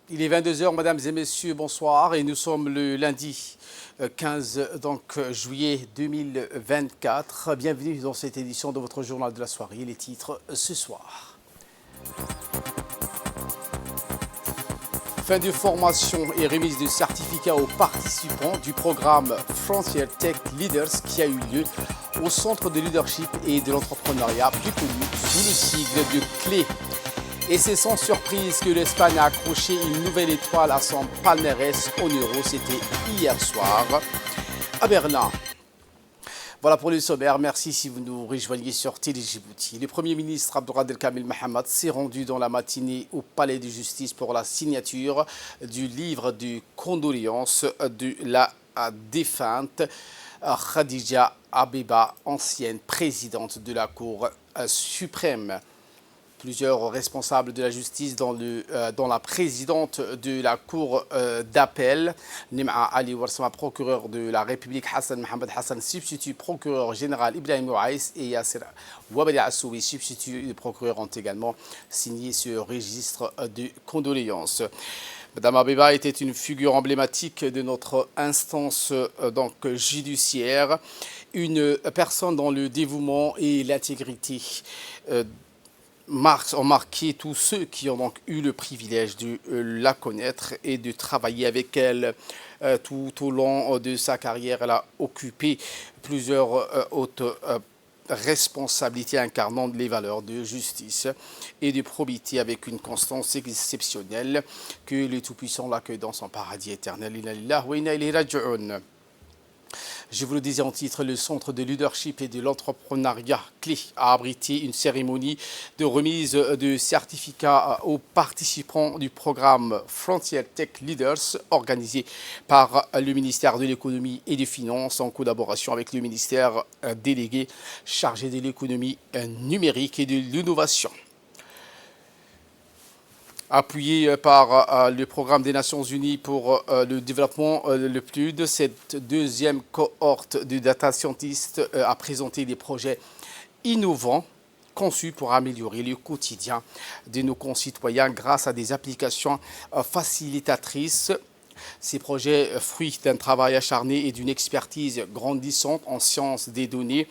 Il est 22 heures, mesdames et messieurs, bonsoir. Et nous sommes le lundi 15 juillet 2024. Bienvenue dans cette édition de votre journal de la soirée. Les titres ce soir. Fin de formation et remise de certificats aux participants du programme Frontier Tech Leaders qui a eu lieu au Centre de leadership et de l'entrepreneuriat, plus connu sous le sigle de CLÉ. Et c'est sans surprise que l'Espagne a accroché une nouvelle étoile à son palmarès en Euro. C'était hier soir à Berlin. Voilà pour le sommaire. Merci si vous nous rejoignez sur Télé Djibouti. Le Premier ministre Abdelkader Kamil Mohamed s'est rendu dans la matinée au Palais de Justice pour la signature du livre de condoléances de la défunte Khadija Abeba, ancienne présidente de la Cour suprême. Plusieurs responsables de la justice, dont la présidente de la cour d'appel, Nim'a Ali Warsama, procureur de la République, Hassan Mohamed Hassan, substitut procureur général Ibrahim Ouaïs et Yasser Wabali Assoui, substitut procureur, ont également signé ce registre de condoléances. Madame Abeba était une figure emblématique de notre instance judiciaire, une personne dont le dévouement et l'intégrité ont marqué tous ceux qui ont donc eu le privilège de la connaître et de travailler avec elle tout au long de sa carrière. Elle a occupé plusieurs hautes responsabilités incarnant les valeurs de justice et de probité avec une constance exceptionnelle. Que le Tout-Puissant l'accueille dans son paradis éternel. Inna lillahi wa inna ilayhi raji'un. Je vous le disais en titre, le Centre de leadership et de l'entrepreneuriat CLÉ a abrité une cérémonie de remise de certificats aux participants du programme Frontier Tech Leaders organisé par le ministère de l'économie et des finances en collaboration avec le ministère délégué chargé de l'économie numérique et de l'innovation. Appuyé par le programme des Nations Unies pour le développement, le PNUD, cette deuxième cohorte de data scientists a présenté des projets innovants conçus pour améliorer le quotidien de nos concitoyens grâce à des applications facilitatrices. Ces projets, fruits d'un travail acharné et d'une expertise grandissante en sciences des données,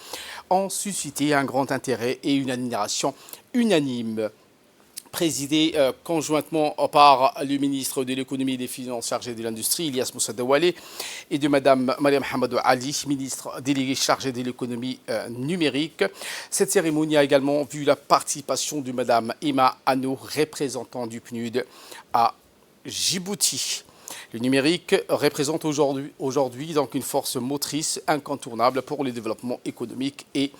ont suscité un grand intérêt et une admiration unanime. Présidé conjointement par le ministre de l'économie et des finances chargé de l'industrie, Ilyas Moussa Dawalé, et de Mme Mariam Hamadou Ali, ministre déléguée chargée de l'économie numérique. Cette cérémonie a également vu la participation de Mme Emma Hanno, représentant du PNUD à Djibouti. Le numérique représente aujourd'hui donc une force motrice incontournable pour le développement économique et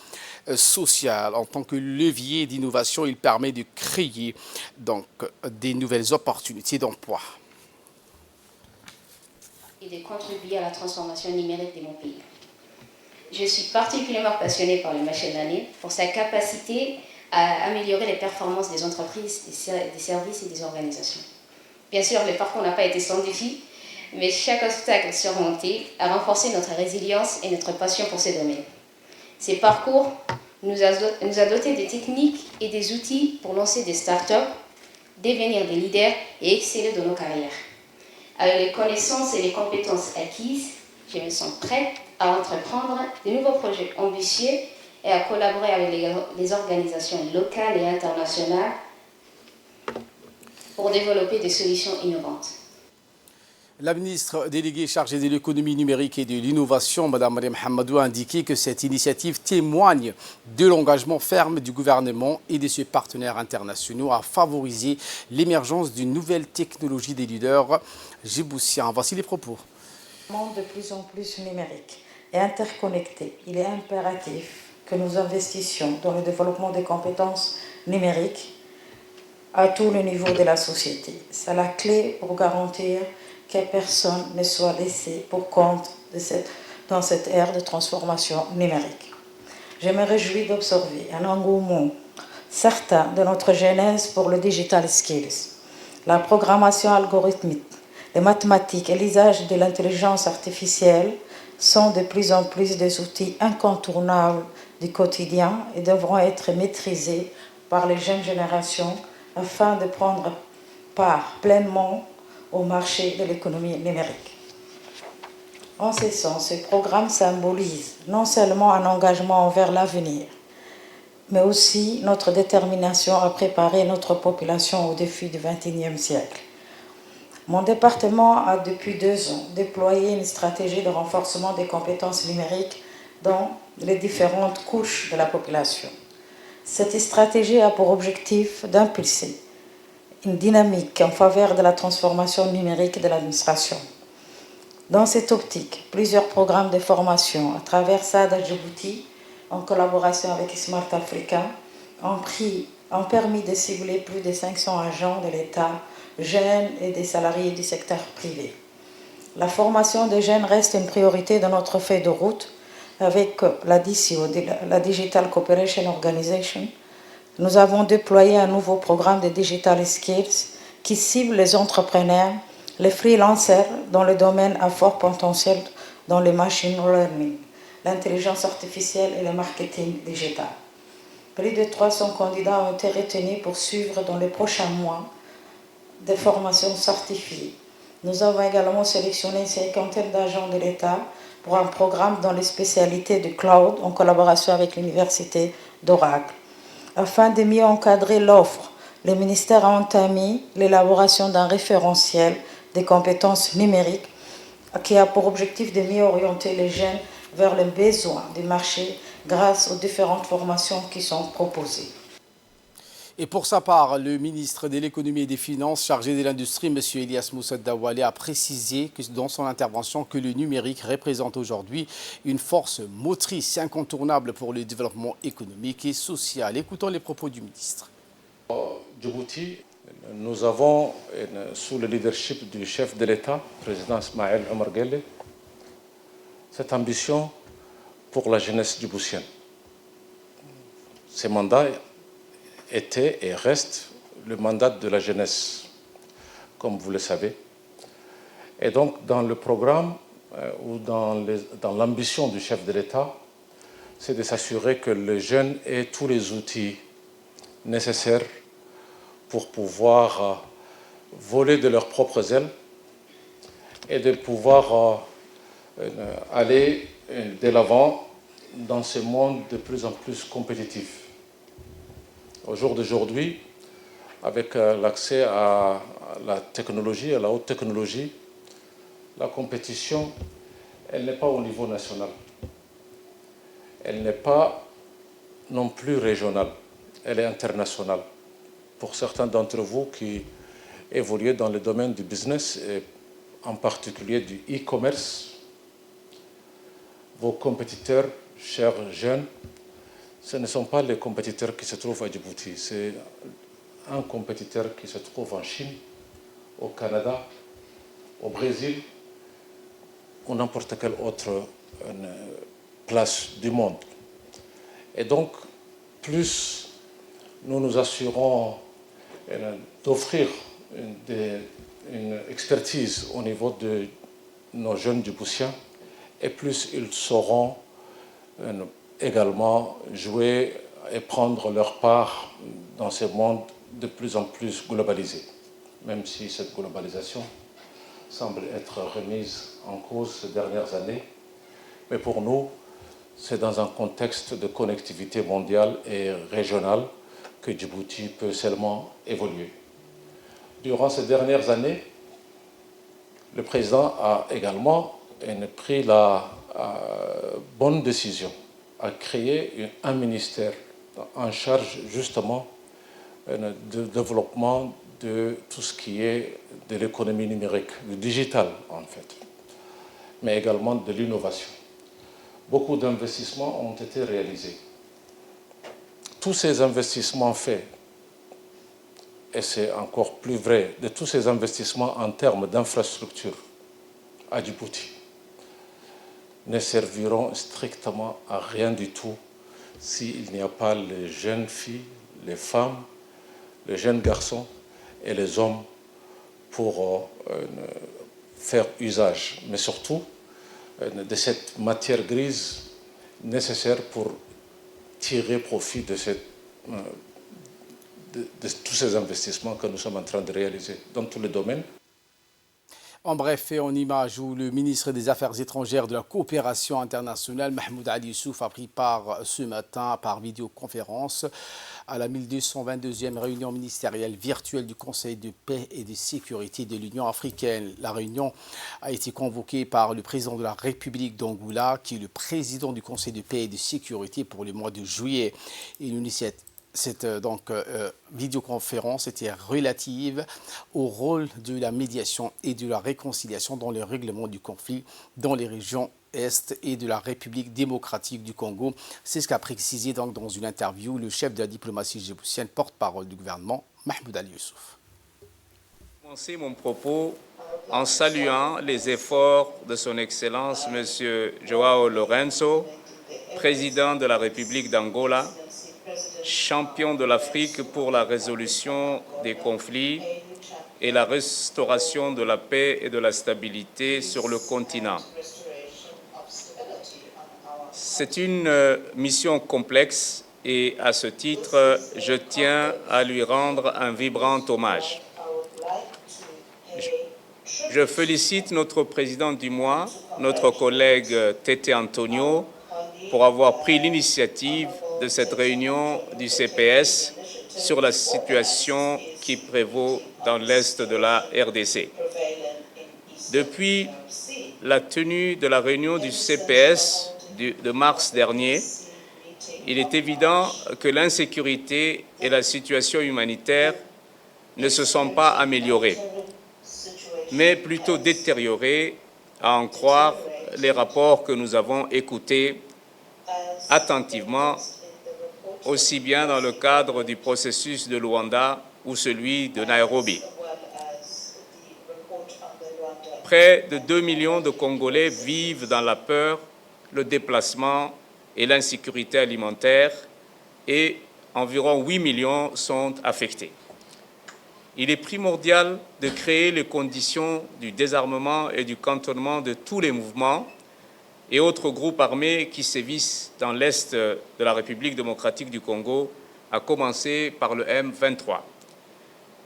social. En tant que levier d'innovation, il permet de créer donc des nouvelles opportunités d'emploi. Et de contribuer à la transformation numérique de mon pays. Je suis particulièrement passionnée par le machine learning pour sa capacité à améliorer les performances des entreprises, des services et des organisations. Bien sûr, le parcours n'a pas été sans défi, mais chaque obstacle surmonté a renforcé notre résilience et notre passion pour ce domaine. Ces parcours nous a dotés des techniques et des outils pour lancer des startups, devenir des leaders et exceller dans nos carrières. Avec les connaissances et les compétences acquises, je me sens prête à entreprendre de nouveaux projets ambitieux et à collaborer avec les organisations locales et internationales pour développer des solutions innovantes. La ministre déléguée chargée de l'économie numérique et de l'innovation, Mme Mariam Hamadou, a indiqué que cette initiative témoigne de l'engagement ferme du gouvernement et de ses partenaires internationaux à favoriser l'émergence d'une nouvelle technologie des leaders djiboutiens. Voici les propos. Un monde de plus en plus numérique et interconnecté, il est impératif que nous investissions dans le développement des compétences numériques à tous les niveaux de la société. C'est la clé pour garantir que personne ne soit laissé pour compte dans cette ère de transformation numérique. Je me réjouis d'observer un engouement certain de notre jeunesse pour le digital skills, la programmation algorithmique, les mathématiques et l'usage de l'intelligence artificielle sont de plus en plus des outils incontournables du quotidien et devront être maîtrisés par les jeunes générations afin de prendre part pleinement au marché de l'économie numérique. En ce sens, ce programme symbolise non seulement un engagement envers l'avenir, mais aussi notre détermination à préparer notre population aux défis du XXIe siècle. Mon département a depuis 2 ans déployé une stratégie de renforcement des compétences numériques dans les différentes couches de la population. Cette stratégie a pour objectif d'impulser une dynamique en faveur de la transformation numérique de l'administration. Dans cette optique, plusieurs programmes de formation à travers SADA Djibouti, en collaboration avec Smart Africa, ont permis de cibler plus de 500 agents de l'État, jeunes et des salariés du secteur privé. La formation des jeunes reste une priorité de notre feuille de route avec la DCO, la Digital Cooperation Organization. Nous avons déployé un nouveau programme de Digital Skills qui cible les entrepreneurs, les freelancers dans le domaine à fort potentiel dans le machine learning, l'intelligence artificielle et le marketing digital. Plus de 300 candidats ont été retenus pour suivre dans les prochains mois des formations certifiées. Nous avons également sélectionné une cinquantaine d'agents de l'État pour un programme dans les spécialités du cloud en collaboration avec l'Université d'Oracle. Afin de mieux encadrer l'offre, le ministère a entamé l'élaboration d'un référentiel des compétences numériques qui a pour objectif de mieux orienter les jeunes vers les besoins du marché grâce aux différentes formations qui sont proposées. Et pour sa part, le ministre de l'économie et des finances chargé de l'industrie, M. Elias Moussa Daoualé, a précisé dans son intervention que le numérique représente aujourd'hui une force motrice incontournable pour le développement économique et social. Écoutons les propos du ministre. Djibouti, nous avons, sous le leadership du chef de l'État, président Ismaël Omar Guelleh, cette ambition pour la jeunesse djiboutienne. Ces mandats était et reste le mandat de la jeunesse, comme vous le savez. Et donc, dans le programme ou dans l'ambition du chef de l'État, c'est de s'assurer que les jeunes aient tous les outils nécessaires pour pouvoir voler de leurs propres ailes et de pouvoir aller de l'avant dans ce monde de plus en plus compétitif. Au jour d'aujourd'hui, avec l'accès à la technologie, à la haute technologie, la compétition, elle n'est pas au niveau national. Elle n'est pas non plus régionale, elle est internationale. Pour certains d'entre vous qui évoluez dans le domaine du business, et en particulier du e-commerce, vos compétiteurs, chers jeunes, ce ne sont pas les compétiteurs qui se trouvent à Djibouti, c'est un compétiteur qui se trouve en Chine, au Canada, au Brésil ou n'importe quelle autre place du monde. Et donc, plus nous nous assurons d'offrir une expertise au niveau de nos jeunes Djiboutiens, et plus ils sauront également jouer et prendre leur part dans ce monde de plus en plus globalisé, même si cette globalisation semble être remise en cause ces dernières années. Mais pour nous, c'est dans un contexte de connectivité mondiale et régionale que Djibouti peut seulement évoluer. Durant ces dernières années, le président a également pris la bonne décision à créer un ministère en charge justement du développement de tout ce qui est de l'économie numérique, du digital en fait, mais également de l'innovation. Beaucoup d'investissements ont été réalisés. Tous ces investissements faits, et c'est encore plus vrai, de tous ces investissements en termes d'infrastructures à Djibouti, ne serviront strictement à rien du tout s'il n'y a pas les jeunes filles, les femmes, les jeunes garçons et les hommes pour faire usage, mais surtout de cette matière grise nécessaire pour tirer profit de tous ces investissements que nous sommes en train de réaliser dans tous les domaines. En bref et en images, où le ministre des Affaires étrangères et de la coopération internationale, Mahmoud Ali Youssouf, a pris part ce matin par vidéoconférence à la 1222e réunion ministérielle virtuelle du Conseil de paix et de sécurité de l'Union africaine. La réunion a été convoquée par le président de la République d'Angola, qui est le président du Conseil de paix et de sécurité pour le mois de juillet. Et cette vidéoconférence était relative au rôle de la médiation et de la réconciliation dans le règlement du conflit dans les régions Est et de la République démocratique du Congo. C'est ce qu'a précisé donc dans une interview le chef de la diplomatie djiboutienne, porte-parole du gouvernement, Mahmoud Ali Youssouf. Je vais commencer mon propos en saluant les efforts de son Excellence M. João Lourenço, président de la République d'Angola, champion de l'Afrique pour la résolution des conflits et la restauration de la paix et de la stabilité sur le continent. C'est une mission complexe et à ce titre, je tiens à lui rendre un vibrant hommage. Je félicite notre président du mois, notre collègue Tete Antonio, pour avoir pris l'initiative de cette réunion du CPS sur la situation qui prévaut dans l'Est de la RDC. Depuis la tenue de la réunion du CPS de mars dernier, il est évident que l'insécurité et la situation humanitaire ne se sont pas améliorées, mais plutôt détériorées, à en croire les rapports que nous avons écoutés attentivement, aussi bien dans le cadre du processus de Luanda ou celui de Nairobi. Près de 2 millions de Congolais vivent dans la peur, le déplacement et l'insécurité alimentaire et environ 8 millions sont affectés. Il est primordial de créer les conditions du désarmement et du cantonnement de tous les mouvements et autres groupes armés qui sévissent dans l'Est de la République démocratique du Congo, à commencer par le M23.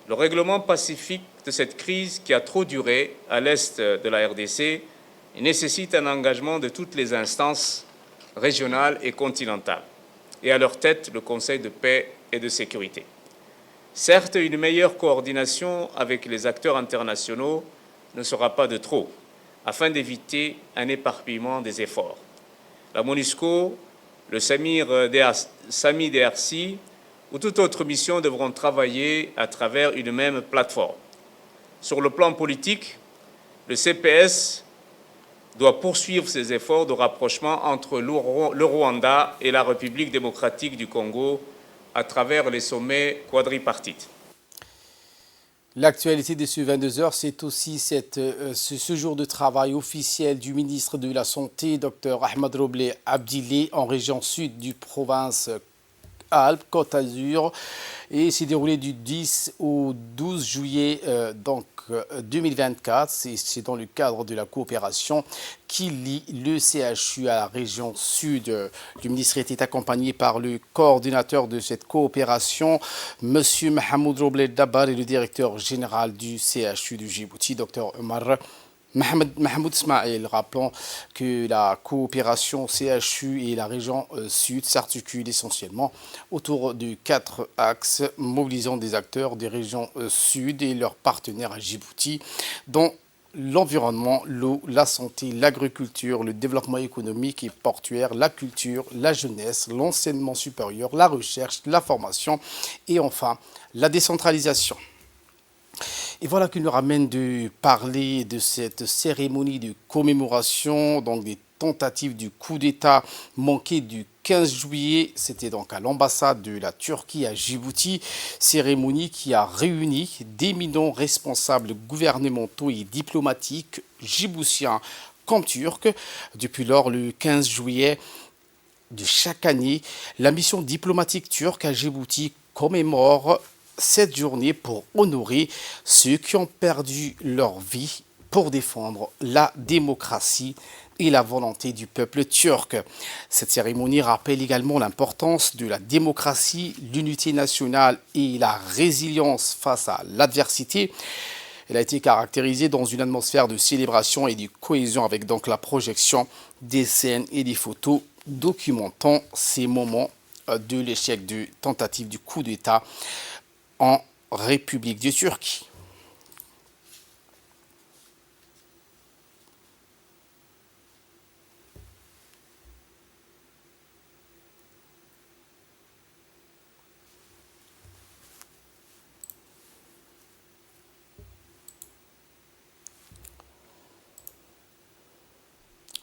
Le règlement pacifique de cette crise qui a trop duré à l'Est de la RDC nécessite un engagement de toutes les instances régionales et continentales, et à leur tête le Conseil de paix et de sécurité. Certes, une meilleure coordination avec les acteurs internationaux ne sera pas de trop, afin d'éviter un éparpillement des efforts. La MONUSCO, le SAMI DRC ou toute autre mission devront travailler à travers une même plateforme. Sur le plan politique, le CPS doit poursuivre ses efforts de rapprochement entre le Rwanda et la République démocratique du Congo à travers les sommets quadripartites. L'actualité de ce 22h, c'est aussi ce jour de travail officiel du ministre de la Santé, Dr Ahmed Roblé Abdilé, en région sud du province Alpes-Côte d'Azur, et s'est déroulé du 10 au 12 juillet 2024. C'est dans le cadre de la coopération qui lie le CHU à la région sud. Le ministre était accompagné par le coordinateur de cette coopération, M. Mahmoud Roblé Dabar, et le directeur général du CHU de Djibouti, Dr Omar Mahmoud Ismail, rappelant que la coopération CHU et la région sud s'articulent essentiellement autour de 4 axes mobilisant des acteurs des régions sud et leurs partenaires à Djibouti, dont l'environnement, l'eau, la santé, l'agriculture, le développement économique et portuaire, la culture, la jeunesse, l'enseignement supérieur, la recherche, la formation et enfin la décentralisation. Et voilà qui nous ramène de parler de cette cérémonie de commémoration, donc des tentatives du coup d'État manqué du 15 juillet. C'était donc à l'ambassade de la Turquie à Djibouti, cérémonie qui a réuni d'éminents responsables gouvernementaux et diplomatiques djiboutiens comme turcs. Depuis lors, le 15 juillet de chaque année, la mission diplomatique turque à Djibouti commémore cette journée pour honorer ceux qui ont perdu leur vie pour défendre la démocratie et la volonté du peuple turc. Cette cérémonie rappelle également l'importance de la démocratie, l'unité nationale et la résilience face à l'adversité. Elle a été caractérisée dans une atmosphère de célébration et de cohésion avec donc la projection des scènes et des photos documentant ces moments de l'échec de tentative du coup d'État en République de Turquie.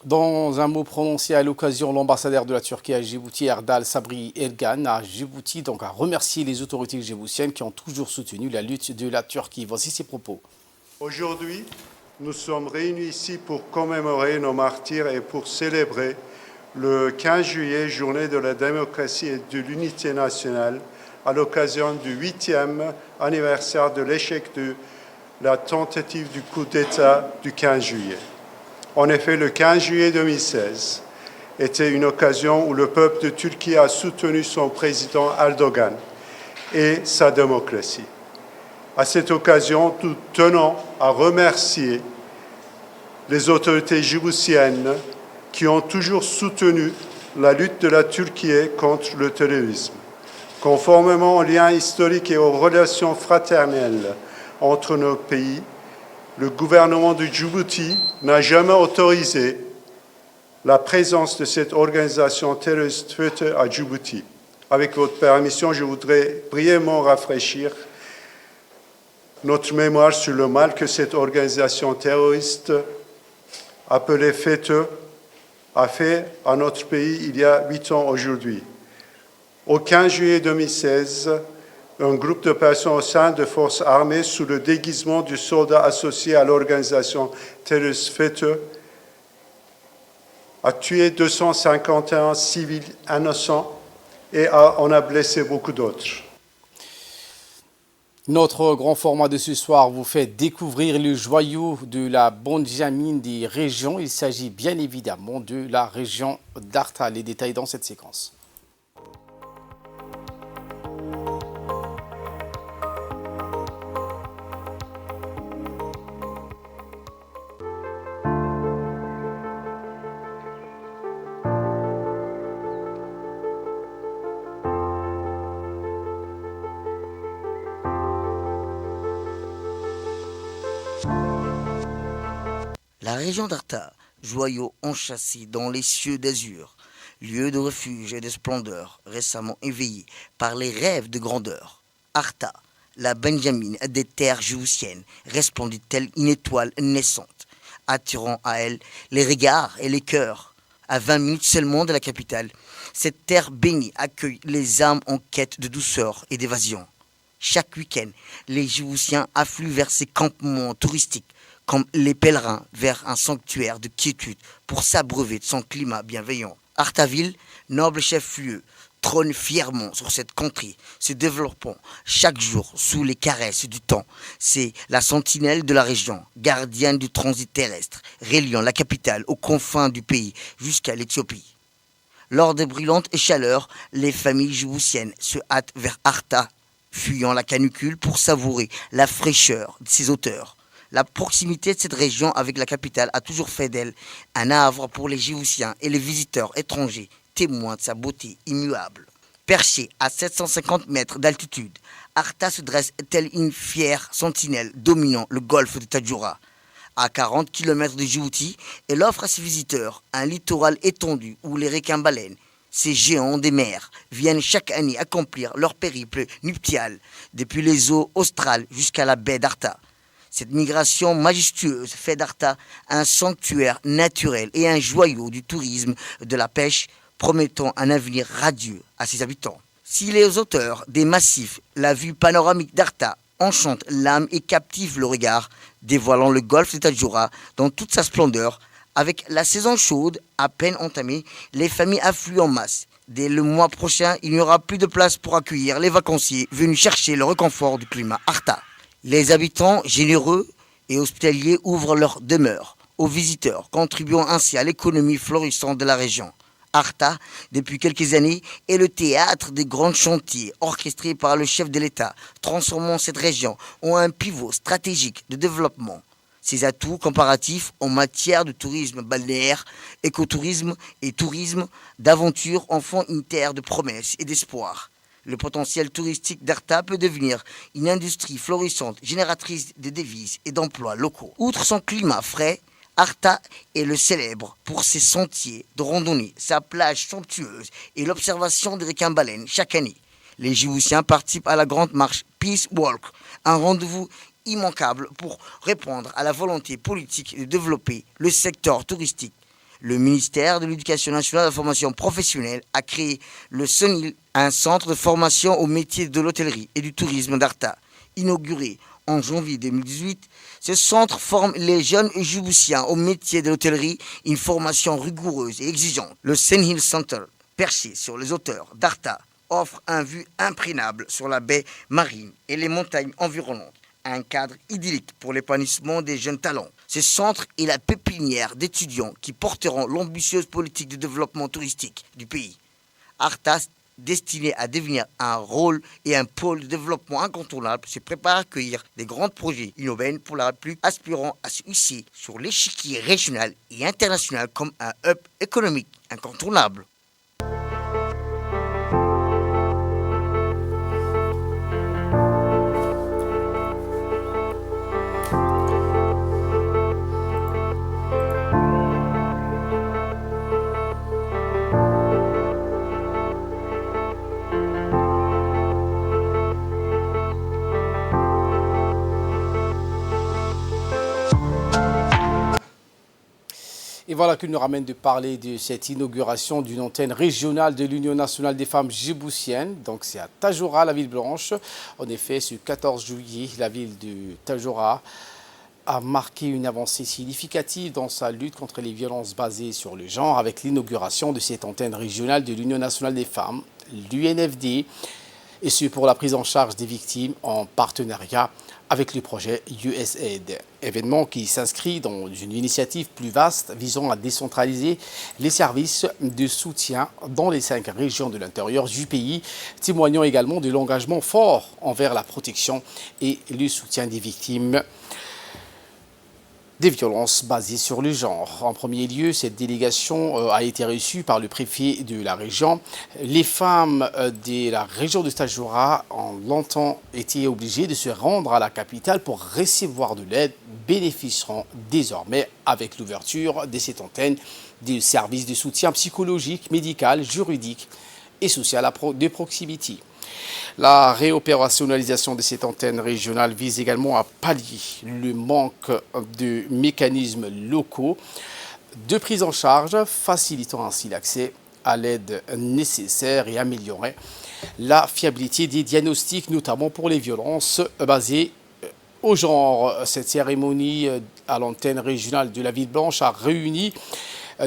Dans un mot prononcé à l'occasion, l'ambassadeur de la Turquie à Djibouti, Erdal Sabri Ergan, à Djibouti, donc a remercié les autorités djiboutiennes qui ont toujours soutenu la lutte de la Turquie. Voici ses propos. Aujourd'hui, nous sommes réunis ici pour commémorer nos martyrs et pour célébrer le 15 juillet, journée de la démocratie et de l'unité nationale, à l'occasion du 8e anniversaire de l'échec de la tentative du coup d'État du 15 juillet. En effet, le 15 juillet 2016 était une occasion où le peuple de Turquie a soutenu son président Erdogan et sa démocratie. À cette occasion, nous tenons à remercier les autorités djiboutiennes qui ont toujours soutenu la lutte de la Turquie contre le terrorisme. Conformément aux liens historiques et aux relations fraternelles entre nos pays, le gouvernement de Djibouti n'a jamais autorisé la présence de cette organisation terroriste FETÖ à Djibouti. Avec votre permission, je voudrais brièvement rafraîchir notre mémoire sur le mal que cette organisation terroriste appelée FETÖ a fait à notre pays il y a 8 ans aujourd'hui. Au 15 juillet 2016, un groupe de personnes au sein de forces armées sous le déguisement du soldat associé à l'organisation terroriste FETÖ a tué 251 civils innocents et en a blessé beaucoup d'autres. Notre grand format de ce soir vous fait découvrir le joyau de la Benjamin des régions. Il s'agit bien évidemment de la région d'Arta. Les détails dans cette séquence. La région d'Arta, joyau enchâssé dans les cieux d'azur, lieu de refuge et de splendeur, récemment éveillé par les rêves de grandeur. Arta, la Benjamin des terres djiboutiennes, resplendit telle une étoile naissante, attirant à elle les regards et les cœurs. À 20 minutes seulement de la capitale, cette terre bénie accueille les âmes en quête de douceur et d'évasion. Chaque week-end, les Djiboutiens affluent vers ces campements touristiques, comme les pèlerins vers un sanctuaire de quiétude pour s'abreuver de son climat bienveillant. Artaville, noble chef-lieu, trône fièrement sur cette contrée, se développant chaque jour sous les caresses du temps. C'est la sentinelle de la région, gardienne du transit terrestre, reliant la capitale aux confins du pays jusqu'à l'Éthiopie. Lors des brûlantes chaleurs, les familles djiboutiennes se hâtent vers Arta, fuyant la canicule pour savourer la fraîcheur de ses hauteurs. La proximité de cette région avec la capitale a toujours fait d'elle un havre pour les Djiboutiens et les visiteurs étrangers, témoins de sa beauté immuable. Perchée à 750 mètres d'altitude, Arta se dresse telle une fière sentinelle dominant le golfe de Tadjoura. À 40 km de Djibouti, elle offre à ses visiteurs un littoral étendu où les requins-baleines, ces géants des mers, viennent chaque année accomplir leur périple nuptial depuis les eaux australes jusqu'à la baie d'Arta. Cette migration majestueuse fait d'Arta un sanctuaire naturel et un joyau du tourisme de la pêche, promettant un avenir radieux à ses habitants. Si les auteurs des massifs, la vue panoramique d'Arta enchante l'âme et captive le regard, dévoilant le golfe de Tadjoura dans toute sa splendeur, avec la saison chaude à peine entamée, les familles affluent en masse. Dès le mois prochain, il n'y aura plus de place pour accueillir les vacanciers venus chercher le réconfort du climat Arta. Les habitants généreux et hospitaliers ouvrent leurs demeures aux visiteurs, contribuant ainsi à l'économie florissante de la région. Arta, depuis quelques années, est le théâtre des grands chantiers orchestrés par le chef de l'État, transformant cette région en un pivot stratégique de développement. Ses atouts comparatifs en matière de tourisme balnéaire, écotourisme et tourisme d'aventure en font une terre de promesses et d'espoir. Le potentiel touristique d'Arta peut devenir une industrie florissante, génératrice de devises et d'emplois locaux. Outre son climat frais, Arta est le célèbre pour ses sentiers de randonnée, sa plage somptueuse et l'observation des requins-baleines chaque année. Les Djiboutiens participent à la grande marche Peace Walk, un rendez-vous immanquable pour répondre à la volonté politique de développer le secteur touristique. Le ministère de l'Éducation nationale et de la formation professionnelle a créé le SONIL, un centre de formation au métier de l'hôtellerie et du tourisme d'Arta. Inauguré en janvier 2018, ce centre forme les jeunes Djiboutiens au métier de l'hôtellerie, une formation rigoureuse et exigeante. Le SONIL Center, perché sur les hauteurs d'Arta, offre un vue imprenable sur la baie marine et les montagnes environnantes. Un cadre idyllique pour l'épanouissement des jeunes talents. Ce centre est la pépinière d'étudiants qui porteront l'ambitieuse politique de développement touristique du pays. Arta, destiné à devenir un rôle et un pôle de développement incontournable, se prépare à accueillir des grands projets innovants pour la plus aspirant à se hisser sur l'échiquier régional et international comme un hub économique incontournable. Et voilà qui nous ramène de parler de cette inauguration d'une antenne régionale de l'Union nationale des femmes djiboutiennes. Donc c'est à Tadjoura, la ville blanche. En effet, ce 14 juillet, la ville de Tadjoura a marqué une avancée significative dans sa lutte contre les violences basées sur le genre avec l'inauguration de cette antenne régionale de l'Union nationale des femmes, l'UNFD, et ce pour la prise en charge des victimes en partenariat avec le projet USAID. Événement qui s'inscrit dans une initiative plus vaste visant à décentraliser les services de soutien dans les 5 régions de l'intérieur du pays, témoignant également de l'engagement fort envers la protection et le soutien des victimes des violences basées sur le genre. En premier lieu, cette délégation a été reçue par le préfet de la région. Les femmes de la région de Tadjoura ont longtemps été obligées de se rendre à la capitale pour recevoir de l'aide, bénéficieront désormais avec l'ouverture de cette antenne des services de soutien psychologique, médical, juridique et social de proximité. La réopérationnalisation de cette antenne régionale vise également à pallier le manque de mécanismes locaux de prise en charge, facilitant ainsi l'accès à l'aide nécessaire et améliorer la fiabilité des diagnostics, notamment pour les violences basées au genre. Cette cérémonie à l'antenne régionale de la Ville Blanche a réuni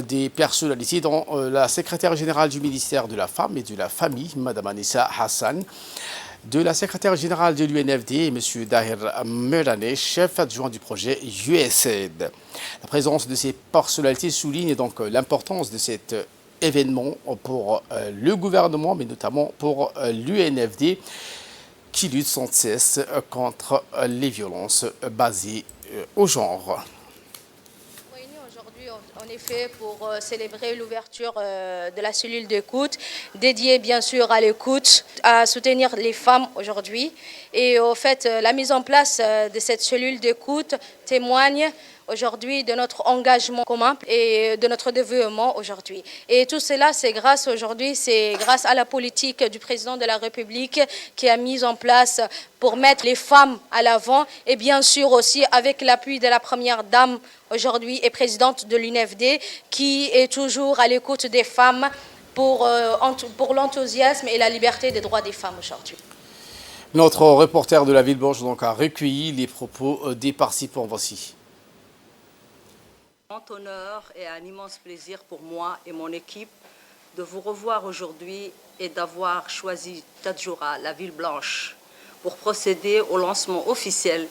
des personnalités dont la secrétaire générale du ministère de la Femme et de la Famille, Mme Anissa Hassan, de la secrétaire générale de l'UNFD, M. Dahir Merane, chef adjoint du projet USAID. La présence de ces personnalités souligne donc l'importance de cet événement pour le gouvernement, mais notamment pour l'UNFD, qui lutte sans cesse contre les violences basées au genre. En effet, pour célébrer l'ouverture de la cellule d'écoute, dédiée bien sûr à l'écoute, à soutenir les femmes aujourd'hui. Et au fait, la mise en place de cette cellule d'écoute témoigne aujourd'hui de notre engagement commun et de notre dévouement aujourd'hui. Et tout cela, c'est grâce à la politique du président de la République qui a mis en place pour mettre les femmes à l'avant et bien sûr aussi avec l'appui de la première dame aujourd'hui et présidente de l'UNFD qui est toujours à l'écoute des femmes pour l'enthousiasme et la liberté des droits des femmes aujourd'hui. Notre reporter de la Ville Blanche donc a recueilli les propos des participants. Voici. Un grand honneur et un immense plaisir pour moi et mon équipe de vous revoir aujourd'hui et d'avoir choisi Tadjoura, la Ville Blanche, pour procéder au lancement officiel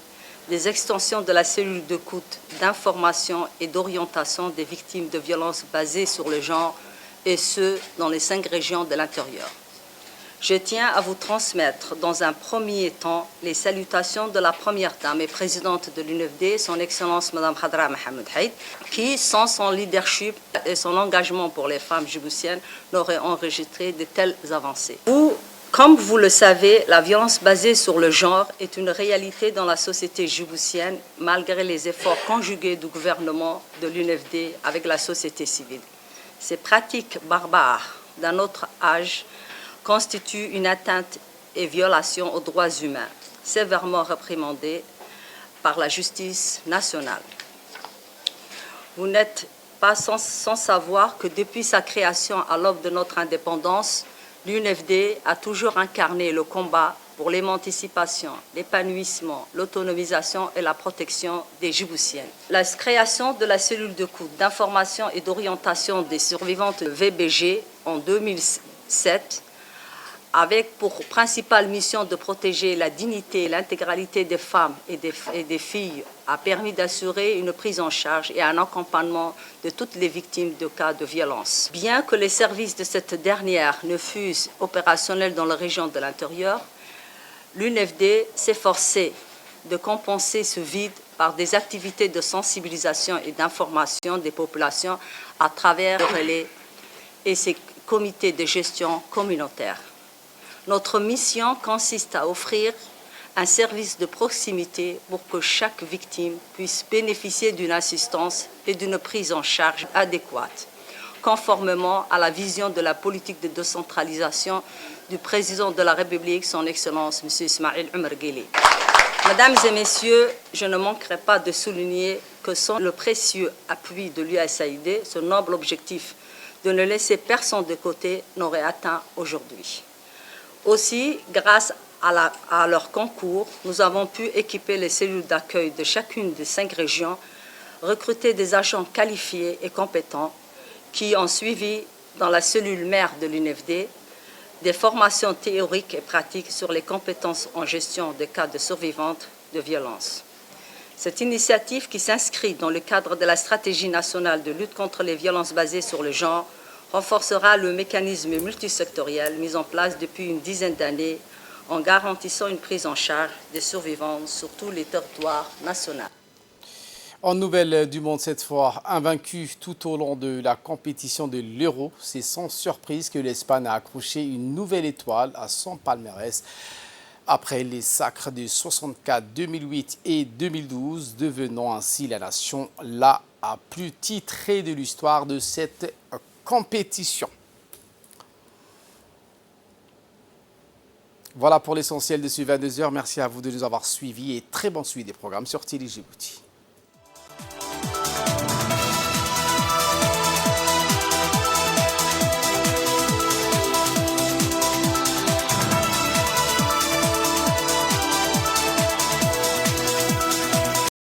des extensions de la cellule d'écoute, d'information et d'orientation des victimes de violences basées sur le genre et ce, dans les 5 régions de l'intérieur. Je tiens à vous transmettre dans un premier temps les salutations de la première dame et présidente de l'UNFD, son Excellence Mme Khadra Mohamed Haït, qui, sans son leadership et son engagement pour les femmes djiboutiennes, n'aurait enregistré de telles avancées. Comme vous le savez, la violence basée sur le genre est une réalité dans la société djiboutienne, malgré les efforts conjugués du gouvernement de l'UNFD avec la société civile. Ces pratiques barbares d'un autre âge constituent une atteinte et violation aux droits humains, sévèrement réprimandées par la justice nationale. Vous n'êtes pas sans savoir que depuis sa création à l'aube de notre indépendance, l'UNFD a toujours incarné le combat pour l'émancipation, l'épanouissement, l'autonomisation et la protection des Djiboutiennes. La création de la cellule d'écoute, d'information et d'orientation des survivantes VBG en 2007, avec pour principale mission de protéger la dignité et l'intégralité des femmes et des filles, a permis d'assurer une prise en charge et un accompagnement de toutes les victimes de cas de violence. Bien que les services de cette dernière ne fussent opérationnels dans la région de l'intérieur, l'UNFD s'efforçait de compenser ce vide par des activités de sensibilisation et d'information des populations à travers le relais et ses comités de gestion communautaires. Notre mission consiste à offrir un service de proximité pour que chaque victime puisse bénéficier d'une assistance et d'une prise en charge adéquate, conformément à la vision de la politique de décentralisation du président de la République, son Excellence M. Ismaïl Omar Guelleh. Mesdames et messieurs, je ne manquerai pas de souligner que sans le précieux appui de l'USAID, ce noble objectif de ne laisser personne de côté n'aurait atteint aujourd'hui. Aussi, grâce à leur concours, nous avons pu équiper les cellules d'accueil de chacune des 5 régions, recruter des agents qualifiés et compétents qui ont suivi dans la cellule mère de l'UNFD des formations théoriques et pratiques sur les compétences en gestion des cas de survivantes de violences. Cette initiative, qui s'inscrit dans le cadre de la stratégie nationale de lutte contre les violences basées sur le genre, renforcera le mécanisme multisectoriel mis en place depuis une dizaine d'années en garantissant une prise en charge des survivants sur tous les territoires nationaux. En nouvelle du monde cette fois, invaincu tout au long de la compétition de l'Euro, c'est sans surprise que l'Espagne a accroché une nouvelle étoile à son palmarès. Après les sacres de 64, 2008 et 2012, devenant ainsi la nation la plus titrée de l'histoire de cette compétition. Voilà pour l'essentiel de ce 22h. Merci à vous de nous avoir suivis et très bonne suite des programmes sur Télé Djibouti.